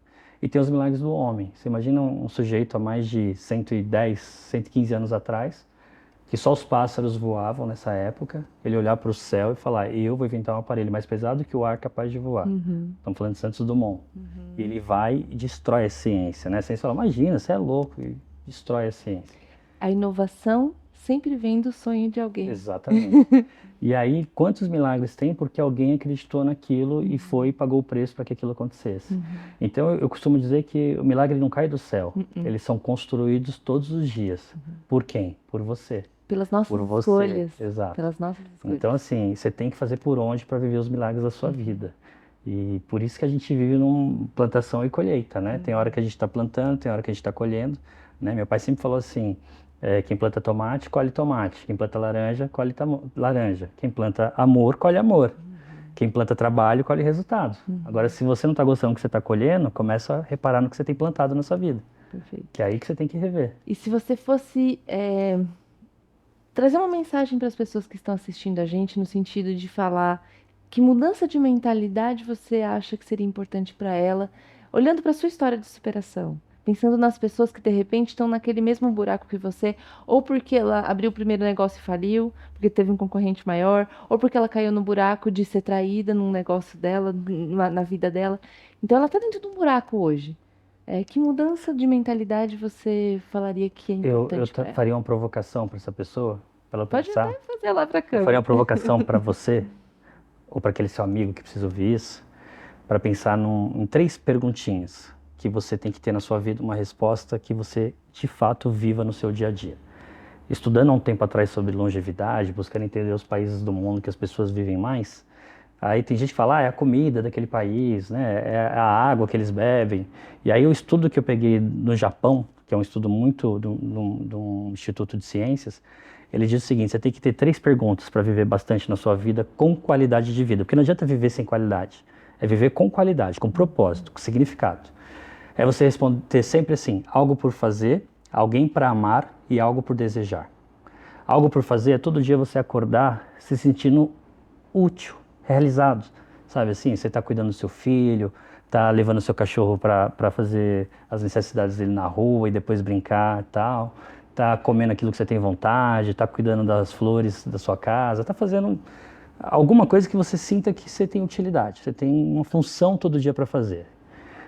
E tem os milagres do homem. Você imagina um sujeito há mais de 110, 115 anos atrás, que só os pássaros voavam nessa época, ele olhar para o céu e falar, eu vou inventar um aparelho mais pesado que o ar capaz de voar. Estamos falando de Santos Dumont. E ele vai e destrói a ciência, né? A ciência fala, imagina, você é louco, e destrói a ciência. A inovação sempre vem do sonho de alguém. Exatamente. E aí, quantos milagres tem porque alguém acreditou naquilo e foi e pagou o preço para que aquilo acontecesse. Então, eu costumo dizer que o milagre não cai do céu. Eles são construídos todos os dias. Por quem? Por você. Pelas nossas Por você. escolhas. Exato. Pelas nossas escolhas. Então, assim, você tem que fazer por onde para viver os milagres da sua vida. E por isso que a gente vive numa plantação e colheita, né? Tem hora que a gente está plantando, tem hora que a gente está colhendo, né? Meu pai sempre falou assim, quem planta tomate, colhe tomate. Quem planta laranja, colhe laranja. Quem planta amor, colhe amor. Quem planta trabalho, colhe resultado. Agora, se você não está gostando do que você está colhendo, começa a reparar no que você tem plantado na sua vida. Perfeito. Que é aí que você tem que rever. E se você fosse trazer uma mensagem para as pessoas que estão assistindo a gente, no sentido de falar que mudança de mentalidade você acha que seria importante para ela, olhando para a sua história de superação, pensando nas pessoas que de repente estão naquele mesmo buraco que você, ou porque ela abriu o primeiro negócio e faliu, porque teve um concorrente maior, ou porque ela caiu no buraco de ser traída num negócio dela, na vida dela. Então ela está dentro de um buraco hoje. Que mudança de mentalidade você falaria que é importante para ela? Faria uma provocação para essa pessoa, para ela Pode pensar. até fazer lá para Eu câmera. faria uma provocação para você, ou para aquele seu amigo que precisa ouvir isso, para pensar em 3 perguntinhas que você tem que ter na sua vida, uma resposta que você, de fato, viva no seu dia a dia. Estudando há um tempo atrás sobre longevidade, buscando entender os países do mundo que as pessoas vivem mais, aí tem gente que fala, é a comida daquele país, né? É a água que eles bebem. E aí o estudo que eu peguei no Japão, que é um estudo muito de um instituto de ciências, ele diz o seguinte, você tem que ter 3 perguntas para viver bastante na sua vida com qualidade de vida. Porque não adianta viver sem qualidade. É viver com qualidade, com propósito, com significado. É você responder sempre assim, algo por fazer, alguém para amar e algo por desejar. Algo por fazer é todo dia você acordar se sentindo útil, realizado. Sabe assim, você está cuidando do seu filho, está levando o seu cachorro para fazer as necessidades dele na rua e depois brincar e tal. Está comendo aquilo que você tem vontade, está cuidando das flores da sua casa, está fazendo alguma coisa que você sinta que você tem utilidade, você tem uma função todo dia para fazer.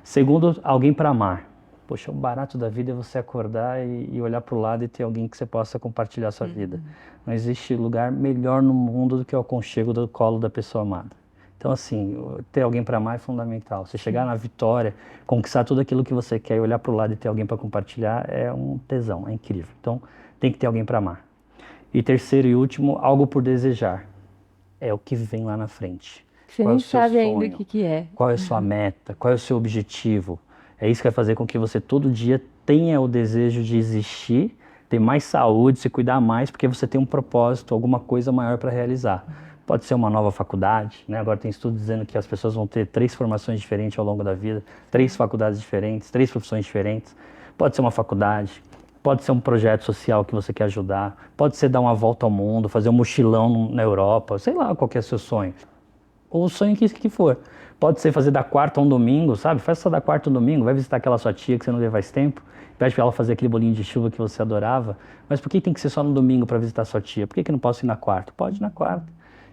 Segundo, alguém para amar. Poxa, o barato da vida é você acordar e olhar para o lado e ter alguém que você possa compartilhar a sua vida. Não existe lugar melhor no mundo do que o aconchego do colo da pessoa amada. Então, assim, ter alguém para amar é fundamental. Você chegar na vitória, conquistar tudo aquilo que você quer e olhar para o lado e ter alguém para compartilhar é um tesão, é incrível. Então, tem que ter alguém para amar. E terceiro e último, algo por desejar. É o que vem lá na frente. Você Qual é nem o seu sabe ainda o sonho? que é. Qual é a sua meta? Qual é o seu objetivo? É isso que vai fazer com que você todo dia tenha o desejo de existir, ter mais saúde, se cuidar mais, porque você tem um propósito, alguma coisa maior para realizar. Pode ser uma nova faculdade, né? Agora tem estudos dizendo que as pessoas vão ter 3 formações diferentes ao longo da vida, 3 faculdades diferentes, 3 profissões diferentes. Pode ser uma faculdade, pode ser um projeto social que você quer ajudar, pode ser dar uma volta ao mundo, fazer um mochilão na Europa, sei lá qual que é o seu sonho. Ou o sonho que for. Pode ser fazer da quarta a um domingo, sabe? Faz só da quarta a um domingo, vai visitar aquela sua tia que você não vê faz tempo, pede pra ela fazer aquele bolinho de chuva que você adorava. Mas por que tem que ser só no domingo para visitar sua tia? Por que não posso ir na quarta? Pode ir na quarta.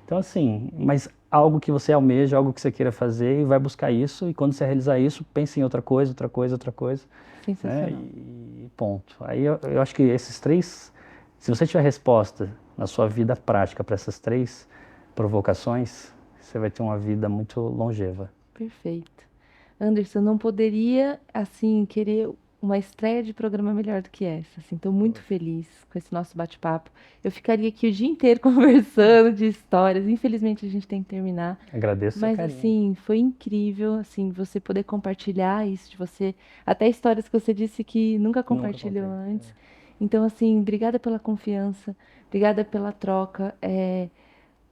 Então assim, mas algo que você almeja, algo que você queira fazer e vai buscar isso, e quando você realizar isso, pense em outra coisa, outra coisa, outra coisa, né? Sensacional. E ponto. Aí eu acho que esses 3, se você tiver resposta na sua vida prática para essas 3 provocações, você vai ter uma vida muito longeva. Perfeito. Anderson, não poderia, assim, querer uma estreia de programa melhor do que essa. Assim, estou muito feliz com esse nosso bate-papo. Eu ficaria aqui o dia inteiro conversando de histórias. Infelizmente, a gente tem que terminar. Agradeço o seu Mas, carinho. assim, foi incrível, assim, você poder compartilhar isso de você. Até histórias que você disse que nunca Nunca compartilhou contei. antes. Então, assim, obrigada pela confiança, obrigada pela troca.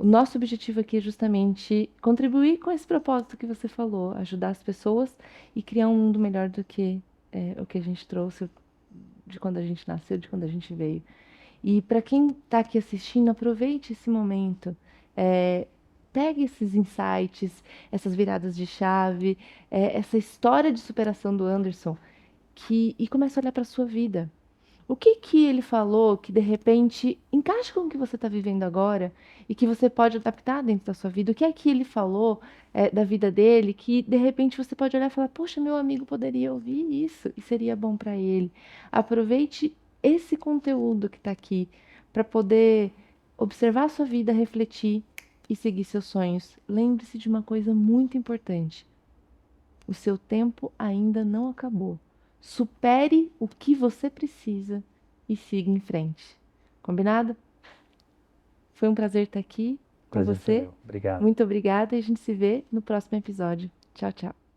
O nosso objetivo aqui é justamente contribuir com esse propósito que você falou, ajudar as pessoas e criar um mundo melhor do que o que a gente trouxe de quando a gente nasceu, de quando a gente veio. E para quem está aqui assistindo, aproveite esse momento. É, pegue esses insights, essas viradas de chave, essa história de superação do Anderson e comece a olhar para a sua vida. O que que ele falou que de repente encaixa com o que você está vivendo agora e que você pode adaptar dentro da sua vida? O que é que ele falou da vida dele que de repente você pode olhar e falar: Poxa, meu amigo poderia ouvir isso e seria bom para ele. Aproveite esse conteúdo que está aqui para poder observar a sua vida, refletir e seguir seus sonhos. Lembre-se de uma coisa muito importante: o seu tempo ainda não acabou. Supere o que você precisa e siga em frente. Combinado? Foi um prazer estar aqui com Prazer foi você. meu. Obrigado. Muito obrigada e a gente se vê no próximo episódio. Tchau, tchau.